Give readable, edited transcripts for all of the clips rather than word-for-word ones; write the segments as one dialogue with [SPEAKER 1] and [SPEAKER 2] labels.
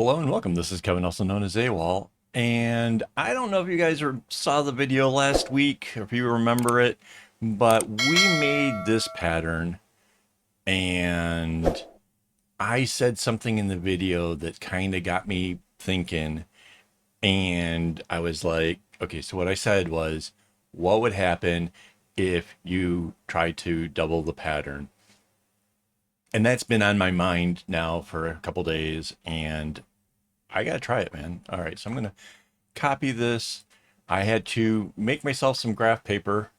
[SPEAKER 1] Hello and welcome. This is Kevin, also known as AWOL. And I don't know if you guys saw the video last week, or if you remember it, but we made this pattern and I said something in the video that kind of got me thinking. And I was like, okay, so what I said was, what would happen if you tried to double the pattern? And that's been on my mind now for a couple days, and I gotta try it, man. All right, so I'm gonna copy this. I had to make myself some graph paper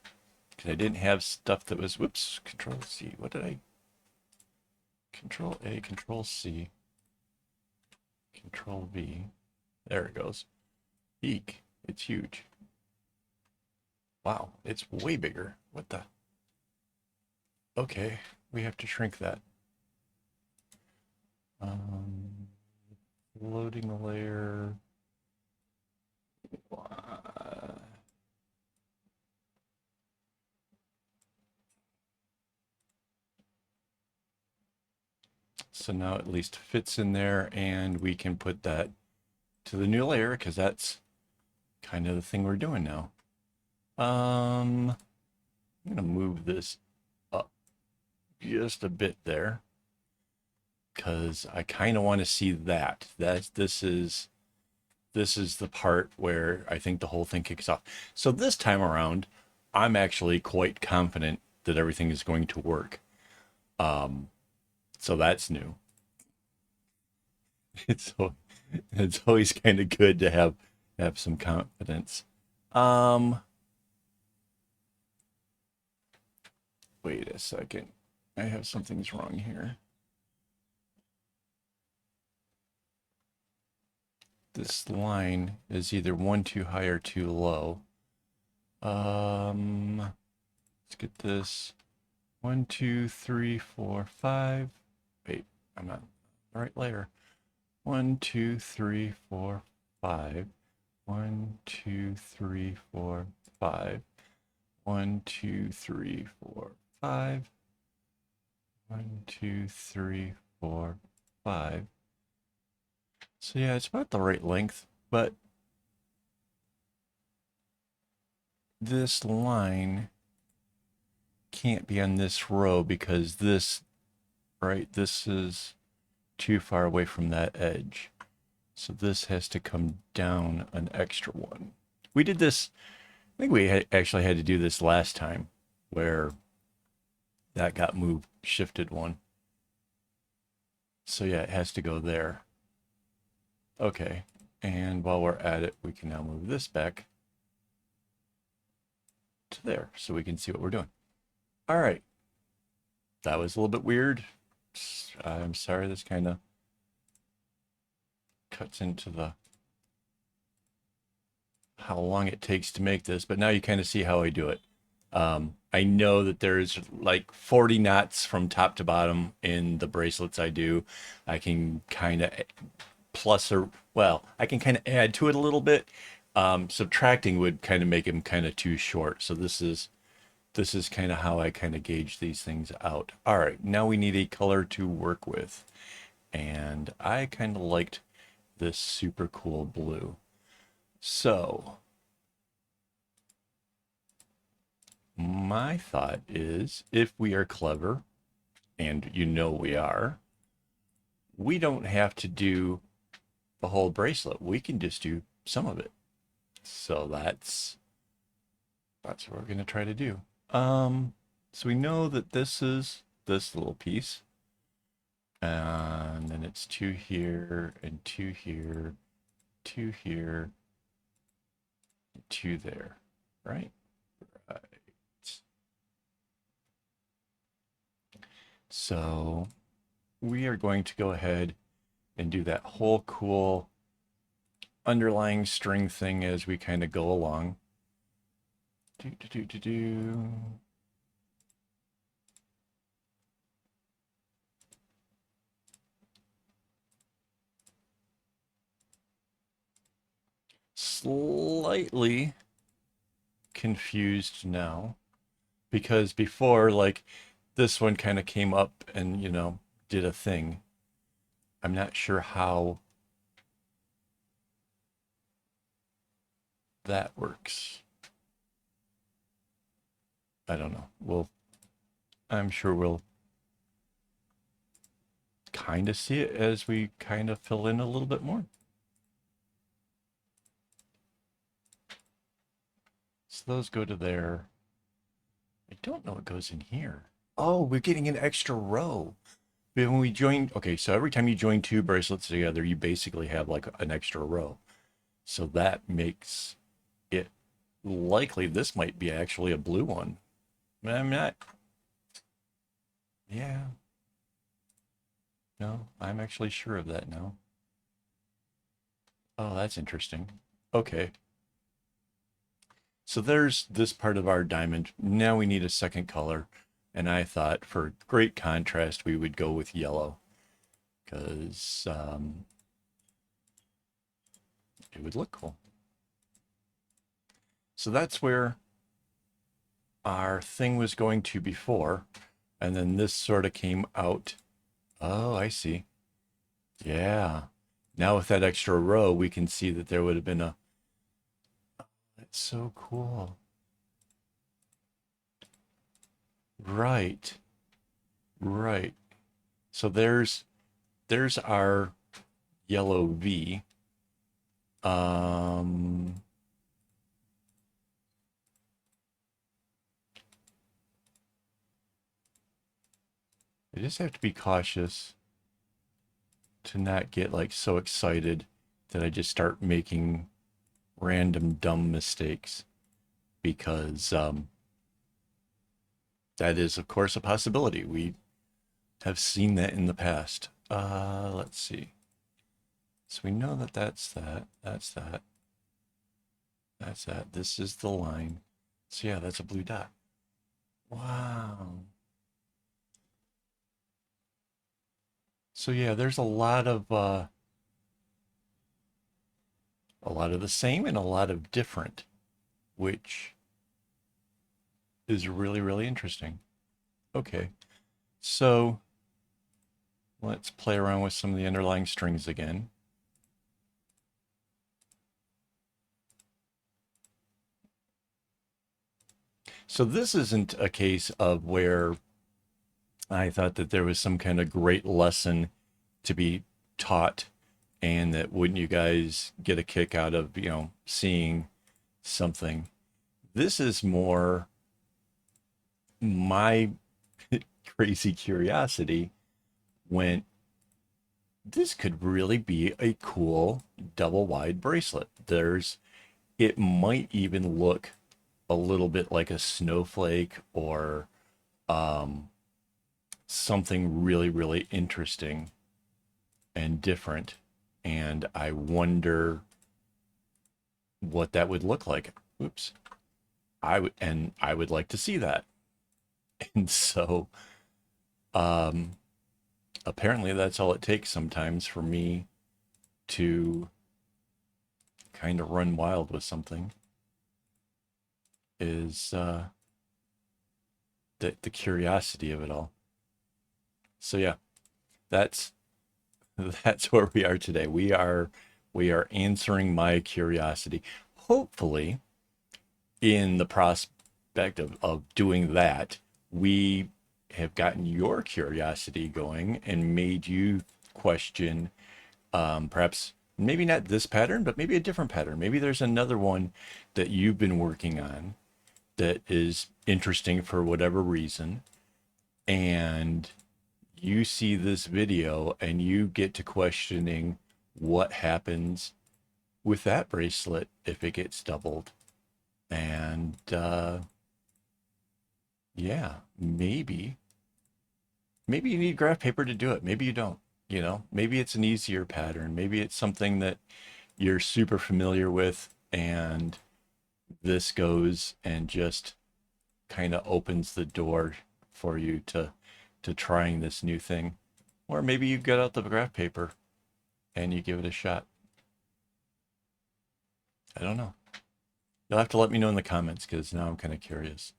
[SPEAKER 1] because I didn't have stuff that was, whoops, Control C. What did I? Control A, Control C, Control V. There it goes. Eek, it's huge. Wow, it's way bigger. What the? Okay, we have to shrink that. Um, Loading a layer. So now at least fits in there, and we can put that to the new layer because that's kind of the thing we're doing now. I'm gonna move this up just a bit there because I kind of want to see that. This is the part where I think the whole thing kicks off. So this time around, I'm actually quite confident that everything is going to work. Um, so that's new. It's it's always kind of good to have some confidence. Um, Wait a second. I have something's wrong here. This line is either one too high or too low. Let's get this. 1, 2, 3, 4, 5. Wait, I'm not the right layer. 1, 2, 3, 4, 5. 1, 2, 3, 4, 5. 1, 2, 3, 4, 5. 1, 2, 3, 4, 5. So yeah, it's about the right length, but this line can't be on this row because this, right, this is too far away from that edge. So this has to come down an extra one. We did this, I think we actually had to do this last time where that got moved, shifted one. So yeah, it has to go there. Okay, and while we're at it, we can now move this back to there so we can see what we're doing. All right, that was a little bit weird. I'm sorry, this kind of cuts into the how long it takes to make this, but now you kind of see how I do it. I know that there's like 40 knots from top to bottom in the bracelets I do. I can kind of plus or, well, I can kind of add to it a little bit. Subtracting would kind of make them kind of too short. So this is kind of how I kind of gauge these things out. All right, now we need a color to work with. And I kind of liked this super cool blue. So my thought is if we are clever, and you know we are, we don't have to do the whole bracelet. We can just do some of it. So that's what we're going to try to do. So we know that this is this little piece. And then it's 2 here and 2 here, 2 here, 2 there, right? Right. So we are going to go ahead and do that whole cool underlying string thing as we kind of go along. Do, do, do, do, do. Slightly confused now because before, like, this one kind of came up and, did a thing. I'm not sure how that works. I don't know. I'm sure we'll kind of see it as we kind of fill in a little bit more. So those go to there. I don't know what goes in here. Oh, we're getting an extra row. When we join, okay, so every time you join two bracelets together, you basically have like an extra row. So that makes it likely this might be actually a blue one. I'm not, yeah. No, I'm actually sure of that now. Oh, that's interesting. Okay. So there's this part of our diamond. Now we need a second color. And I thought for great contrast, we would go with yellow because it would look cool. So that's where our thing was going to before. And then this sort of came out. Oh, I see. Yeah. Now with that extra row, we can see that there would have been a... That's so cool. Right. Right. So there's our yellow V. I just have to be cautious to not get like so excited that I just start making random dumb mistakes, because that is of course a possibility. We have seen that in the past. Let's see. So we know that that's that. That's that. That's that. This is the line. So yeah, that's a blue dot. Wow. So yeah, there's a lot of the same and a lot of different, which is really, really interesting. Okay. So let's play around with some of the underlying strings again. So this isn't a case of where I thought that there was some kind of great lesson to be taught and that wouldn't you guys get a kick out of, seeing something. This is more my crazy curiosity when this could really be a cool double wide bracelet. It might even look a little bit like a snowflake or something really, really interesting and different. And I wonder what that would look like. Oops. I would like to see that. And so apparently that's all it takes sometimes for me to kind of run wild with something, is the curiosity of it all. So yeah, that's where we are today. We are answering my curiosity. Hopefully, in the prospect of doing that, we have gotten your curiosity going and made you question, perhaps maybe not this pattern, but maybe a different pattern. Maybe there's another one that you've been working on that is interesting for whatever reason, and you see this video and you get to questioning what happens with that bracelet if it gets doubled. And yeah, maybe you need graph paper to do it. Maybe you don't. Maybe it's an easier pattern. Maybe it's something that you're super familiar with, and this goes and just kind of opens the door for you to trying this new thing. Or maybe you get out the graph paper and you give it a shot. I don't know. You'll have to let me know in the comments, because now I'm kind of curious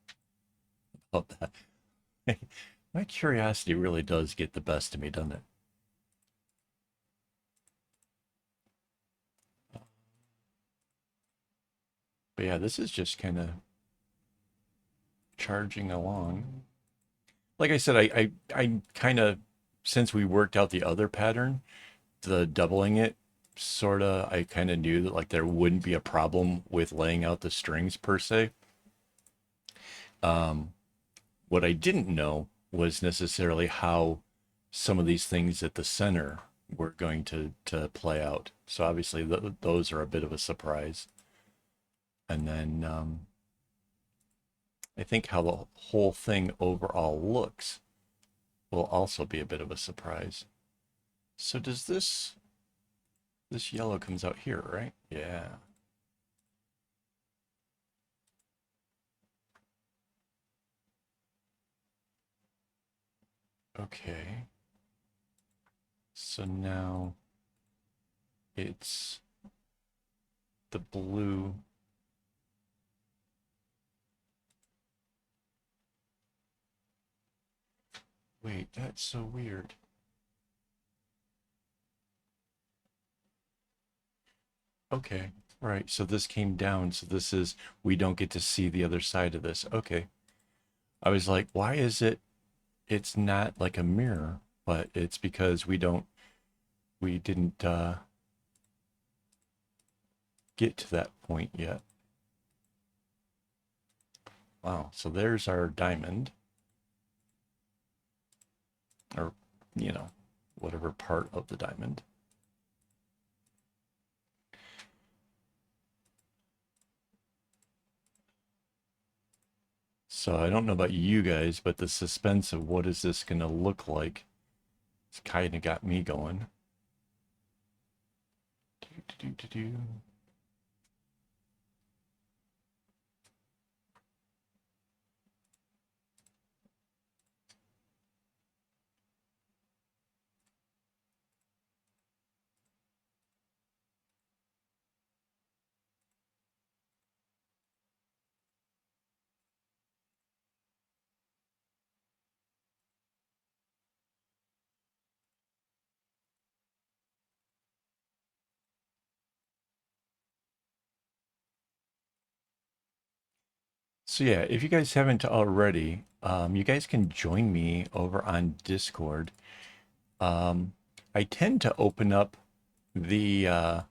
[SPEAKER 1] about that. My curiosity really does get the best of me, doesn't it? But yeah, this is just kind of charging along. Like I said, I kind of, since we worked out the other pattern, the doubling it, sort of, I kind of knew that like there wouldn't be a problem with laying out the strings per se. Um, what I didn't know was necessarily how some of these things at the center were going to play out. So obviously those are a bit of a surprise. And then I think how the whole thing overall looks will also be a bit of a surprise. So does this yellow comes out here, right? Yeah. Okay. So now it's the blue. Wait, that's so weird. Okay, right. So this came down. So this is, we don't get to see the other side of this. Okay. I was like, why is it, it's not like a mirror, but it's because we didn't get to that point yet. Wow. So there's our diamond, or, you know, whatever part of the diamond. So I don't know about you guys, but the suspense of what is this going to look like, it's kind of got me going. Do, do, do, do. So yeah, if you guys haven't already, you guys can join me over on Discord. Um, I tend to open up the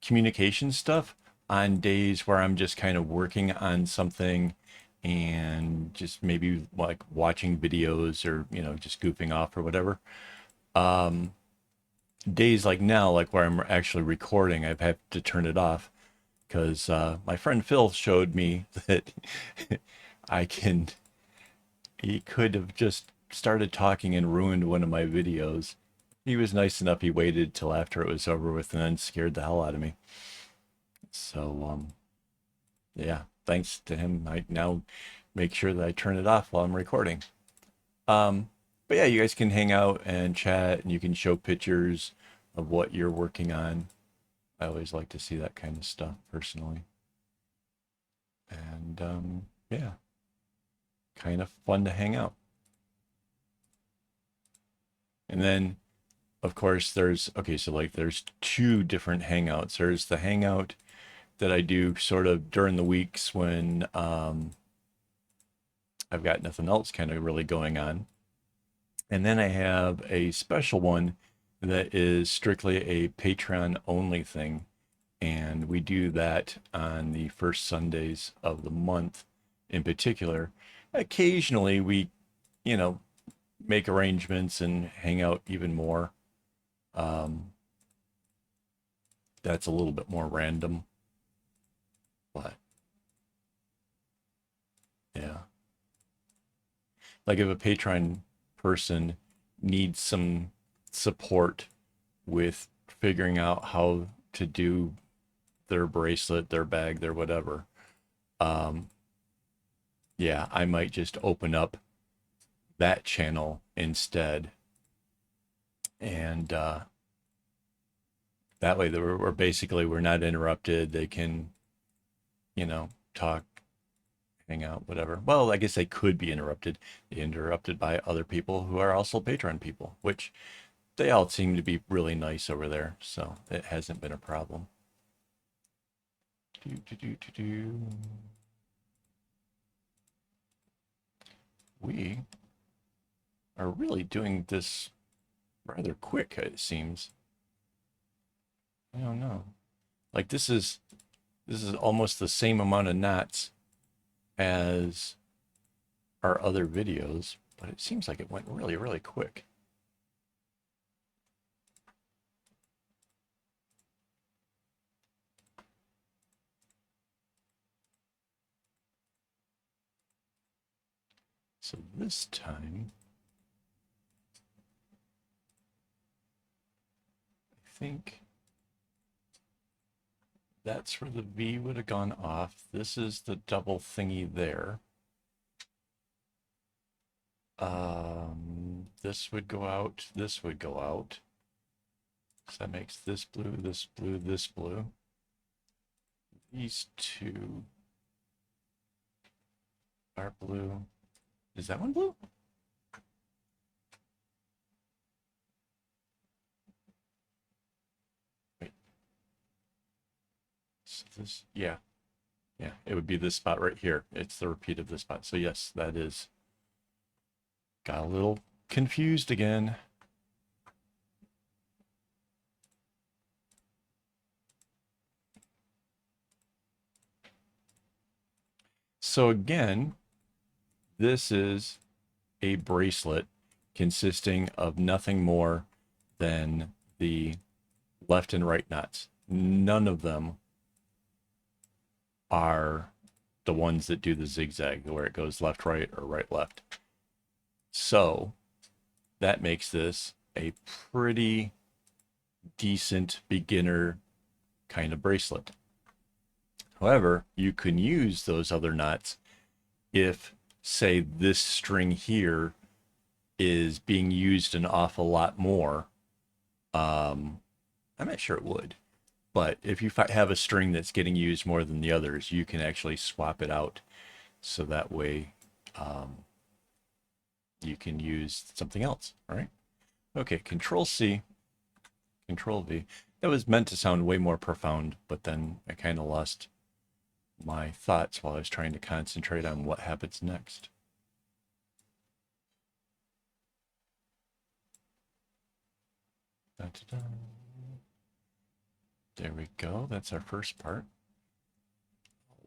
[SPEAKER 1] communication stuff on days where I'm just kind of working on something and just maybe like watching videos or, you know, just goofing off or whatever. Um, Days like now, like where I'm actually recording, I've had to turn it off because my friend Phil showed me that I can, he could have just started talking and ruined one of my videos. He was nice enough, he waited till after it was over with and then scared the hell out of me. So, yeah, thanks to him, I now make sure that I turn it off while I'm recording. Um, but yeah, you guys can hang out and chat and you can show pictures of what you're working on. I always like to see that kind of stuff personally. And yeah, kind of fun to hang out. And then, of course, there's, okay, so like there's two different hangouts. There's the hangout that I do sort of during the weeks when I've got nothing else kind of really going on. And then I have a special one that is strictly a Patreon only thing. And we do that on the first Sundays of the month in particular. Occasionally we, you know, make arrangements and hang out even more. Um, that's a little bit more random, but yeah. Like if a Patreon person needs some support with figuring out how to do their bracelet, their bag, their whatever, um, yeah, I might just open up that channel instead. And that way we're basically, we're not interrupted. They can, you know, talk, hang out, whatever. Well, I guess they could be interrupted by other people who are also Patreon people, which they all seem to be really nice over there. So it hasn't been a problem. We are really doing this rather quick, it seems. I don't know. Like this is almost the same amount of knots as our other videos, but it seems like it went really, really quick. So this time, I think that's where the V would have gone off. This is the double thingy there. This would go out, this would go out. So that makes this blue, this blue, this blue. These two are blue. Is that one blue? Wait. So this, yeah. Yeah, it would be this spot right here. It's the repeat of this spot. So yes, that is. Got a little confused again. So again, this is a bracelet consisting of nothing more than the left and right knots. None of them are the ones that do the zigzag, where it goes left, right, or right, left. So that makes this a pretty decent beginner kind of bracelet. However, you can use those other knots if, say, this string here is being used an awful lot more. I'm not sure it would, but if you have a string that's getting used more than the others, you can actually swap it out. So that way you can use something else, right? Okay, Control C, Control V. That was meant to sound way more profound, but then I kind of lost my thoughts while I was trying to concentrate on what happens next. Da-da-da. There we go. That's our first part.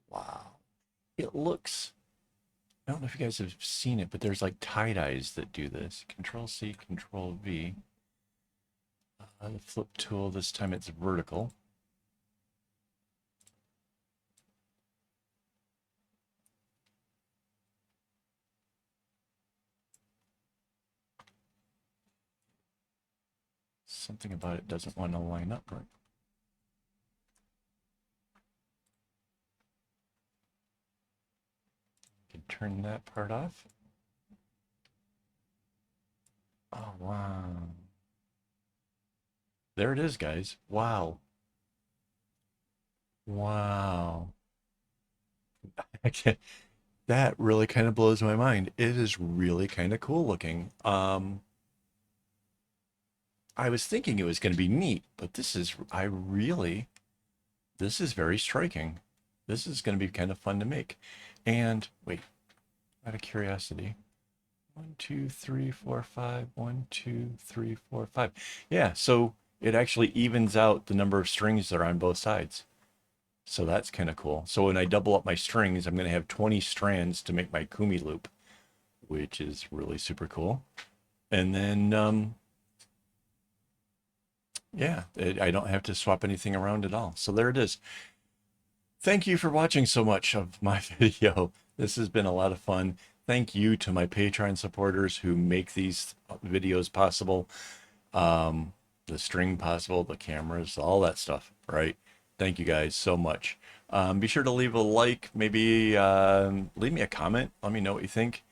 [SPEAKER 1] Wow. It looks, I don't know if you guys have seen it, but there's like tie-dyes that do this. Control C, Control V. The flip tool, this time it's vertical. Something about it doesn't want to line up right. Can turn that part off. Oh, wow. There it is, guys. Wow. Wow. That really kind of blows my mind. It is really kind of cool looking. I was thinking it was going to be neat, but this is very striking. This is going to be kind of fun to make. And wait, out of curiosity, 1, 2, 3, 4, 5, 1, 2, 3, 4, 5. Yeah, so it actually evens out the number of strings that are on both sides. So that's kind of cool. So when I double up my strings, I'm going to have 20 strands to make my kumi loop, which is really super cool. And then, yeah, I don't have to swap anything around at all. So there it is. Thank you for watching so much of my video. This has been a lot of fun. Thank you to my Patreon supporters who make these videos possible. The string possible, the cameras, all that stuff, right? Thank you guys so much. Be sure to leave a like, maybe leave me a comment. Let me know what you think.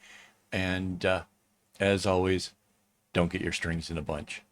[SPEAKER 1] And as always, don't get your strings in a bunch.